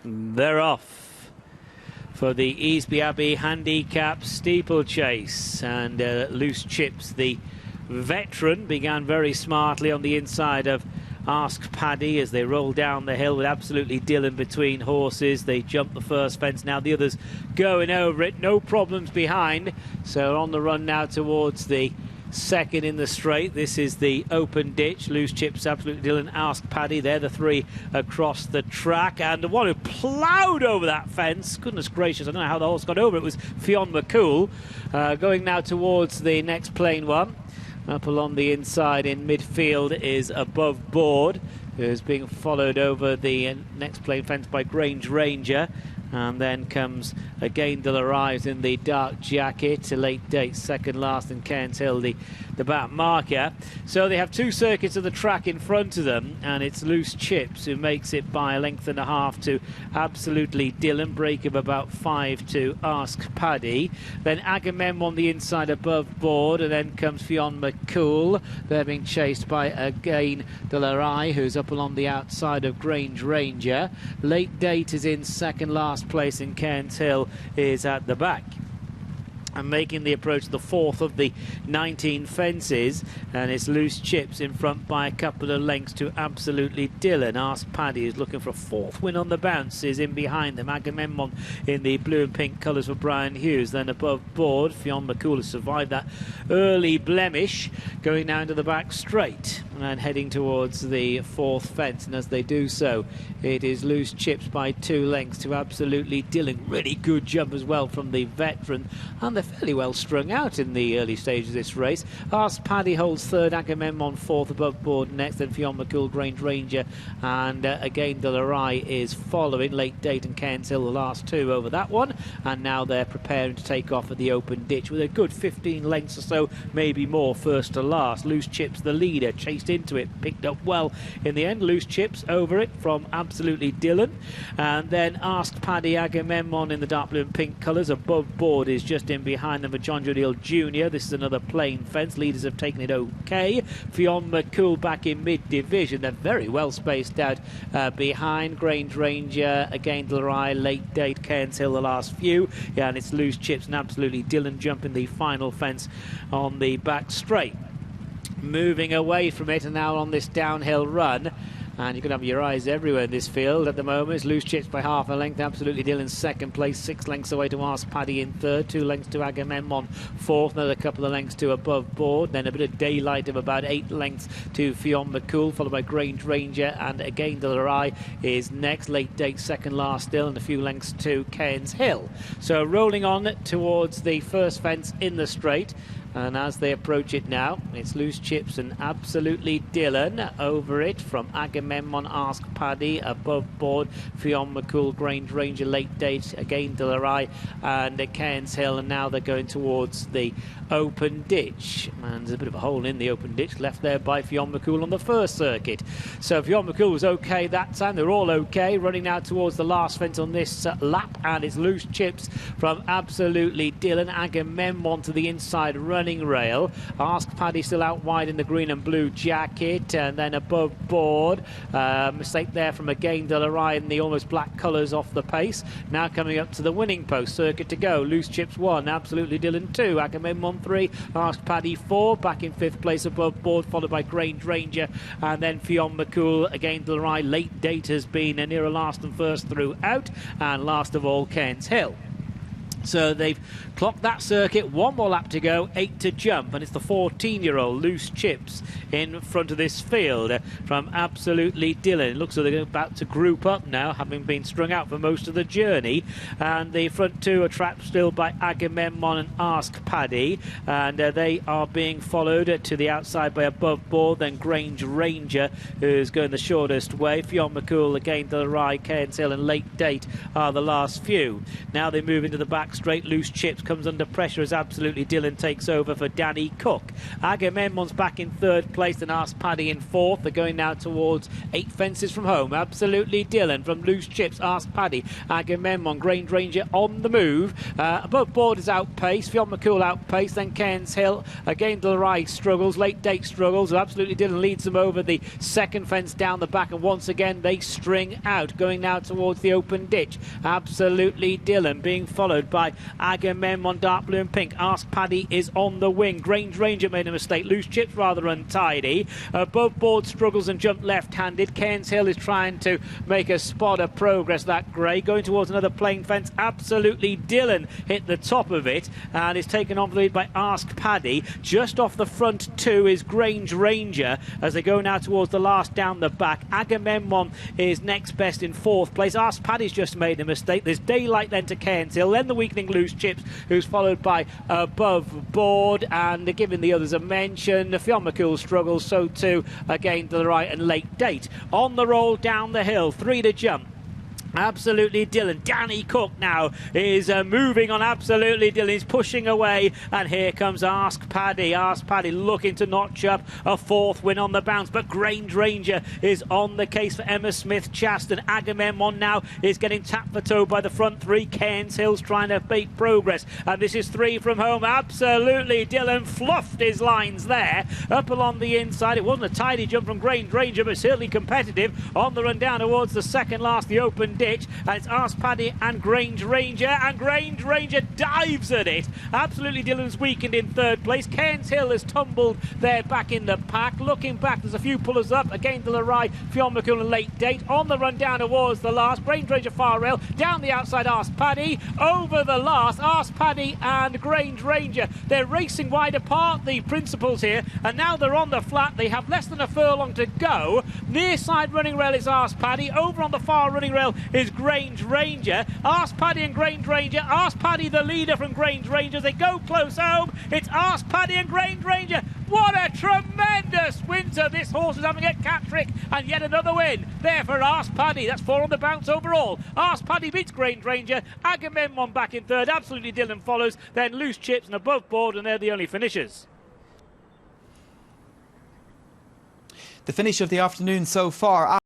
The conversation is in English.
They're off for the Easby Abbey Handicap steeplechase, and Loose Chips, the veteran, began very smartly on the inside of Ask Paddy as they roll down the hill with absolutely Dylan between horses. They jump the first fence, now the others going over it, no problems behind, so on the run now towards the second in the straight. This is the open ditch. Loose Chips, Absolutely Dylan, Ask Paddy. They're the three across the track. And the one who ploughed over that fence, goodness gracious, I don't know how the horse got over it, was MAMOO. Going now towards the next plain one. Up along the inside in midfield is Above Board, who's being followed over the next plain fence by Grange Ranger. And then comes Again arrives in the dark jacket, a late date, second last, and Cairns Hill, the back marker. So they have two circuits of the track in front of them, and it's Loose Chips who makes it by a length and a half to Absolutely Dylan, break of about 5 to Ask Paddy. Then Agamemnon on the inside, Above Board, and then comes MAMOO. They're being chased by Again who's up along the outside of Grange Ranger. Late date is in second last place, in Cairns Hill is at the back. And making the approach, the fourth of the 19 fences, and it's Loose Chips in front by a couple of lengths to Absolutely Dylan. Ask Paddy is looking for a fourth win on the bounce, is in behind them. Agamemnon in the blue and pink colours for Brian Hughes. Then Above Board, MAMOO has survived that early blemish, going now into the back straight and heading towards the fourth fence. And as they do so, it is Loose Chips by 2 lengths to Absolutely Dylan. Really good jump as well from the veteran, and they're fairly well strung out in the early stages of this race. Ask Paddy holds third, Agamemnon fourth, Above Board next, then MAMOO, Grange Ranger, and Again is following. Late date and Cairns Hill, the last two over that one, and now they're preparing to take off at the open ditch with a good 15 lengths or so, maybe more, first to last. Loose Chips, the leader, chased into it, picked up well in the end. Loose Chips over it from Absolutely Dylan, and then Ask Paddy, Agamemnon in the dark blue and pink colours. Above Board is just in behind them for John Jodiel Jr. This is another plain fence. Leaders have taken it okay. MAMOO back in mid-division. They're very well spaced out behind. Grange Ranger, Again late date, Cairns Hill the last few. Yeah, and it's Loose Chips and Absolutely Dylan jumping the final fence on the back straight. Moving away from it, and now on this downhill run. And you're going to have your eyes everywhere in this field at the moment. It's Loose Chips by half a length. Absolutely Dylan second place, 6 lengths away to Ask Paddy in third, 2 lengths to Agamemnon fourth, another couple of lengths to Above Board, then a bit of daylight of about 8 lengths to MAMOO, followed by Grange Ranger, and Again is next. Late date second last still, and a few lengths to Cairns Hill. So rolling on towards the first fence in the straight. And as they approach it now, it's Loose Chips and Absolutely Dylan over it from Agamemnon, Ask Paddy, Above Board, MAMOO, Grange Ranger, late date, Again and Cairns Hill. And now they're going towards the open ditch. And there's a bit of a hole in the open ditch left there by MAMOO on the first circuit. So MAMOO was okay that time. They're all okay. Running now towards the last fence on this lap. And it's Loose Chips from Absolutely Dylan. Agamemnon to the inside running rail. Ask Paddy still out wide in the green and blue jacket, and then Above Board. Mistake there from Again in the almost black colours off the pace. Now coming up to the winning post, circuit to go. Loose Chips 1, Absolutely Dylan 2, Agamemnon 3, Ask Paddy 4, back in 5th place Above Board, followed by Grange Ranger, and then MAMOO. Again late date has been nearer last and first throughout, and last of all Cairns Hill. So they've clocked that circuit, 1 more lap to go, 8 to jump, and it's the 14-year-old Loose Chips in front of this field from Absolutely Dylan. It looks like they're about to group up now, having been strung out for most of the journey, and the front two are trapped still by Agamemnon and Ask Paddy, and they are being followed to the outside by Above Board, then Grange Ranger, who's going the shortest way. MAMOO, Again Cairns Hill and late date are the last few. Now they move into the back back straight. Loose Chips comes under pressure as Absolutely Dylan takes over for Danny Cook. Agamemnon's back in third place and Ask Paddy in fourth. They're going now towards 8 fences from home. Absolutely Dylan from Loose Chips, Ask Paddy, Agamemnon, Grange Ranger on the move. Above board is outpaced, Fionn McCool outpaced, then Cairns Hill. Again, Delray struggles, Late Date struggles. Absolutely Dylan leads them over the second fence down the back, and once again they string out, going now towards the open ditch. Absolutely Dylan being followed by Agamemnon, dark blue and pink. Ask Paddy is on the wing. Grange Ranger made a mistake. Loose Chips rather untidy. Above board struggles and jumped left-handed. Cairns Hill is trying to make a spot of progress. That grey going towards another plain fence. Absolutely Dylan hit the top of it and is taken on the lead by Ask Paddy. Just off the front two is Grange Ranger as they go now towards the last down the back. Agamemnon is next best in fourth place. Ask Paddy's just made a mistake. There's Daylight then to Cairns Hill, then the weakening Loose Chips, who's followed by Above Board, and giving the others a mention. Fionn McCool struggles, so too again to the right, and Late Date on the roll down the hill. 3 to jump. Absolutely Dylan. Danny Cook now is moving on. Absolutely Dylan. He's pushing away, and here comes Ask Paddy. Ask Paddy looking to notch up a fourth win on the bounce, but Grange Ranger is on the case for Emma Smith Chaston. Agamemnon now is getting tapped for toe by the front three. Cairns Hill's trying to make progress, and this is 3 from home. Absolutely Dylan fluffed his lines there up along the inside. It wasn't a tidy jump from Grange Ranger, but certainly competitive on the run down towards the second last, the open ditch, and it's Ask Paddy and Grange Ranger, and Grange Ranger dives at it. Absolutely Dylan's weakened in third place. Cairns Hill has tumbled there back in the pack. Looking back, there's a few pullers up. Again, Delray, Fionn McCool and Late Date on the run down towards the last. Grange Ranger far rail, down the outside Ask Paddy, over the last. Ask Paddy and Grange Ranger. They're racing wide apart, the principals here, and now they're on the flat. They have less than a furlong to go. Near side running rail is Ask Paddy. Over on the far running rail is Grange Ranger. Ask Paddy and Grange Ranger. Ask Paddy the leader from Grange Ranger. They go close home. It's Ask Paddy and Grange Ranger. What a tremendous winter this horse is having at Catterick, and yet another win there for Ask Paddy. That's 4 on the bounce overall. Ask Paddy beats Grange Ranger. Agamemnon back in third. Absolutely Dylan follows. Then Loose Chips and Above Board, and they're the only finishers. The finish of the afternoon so far.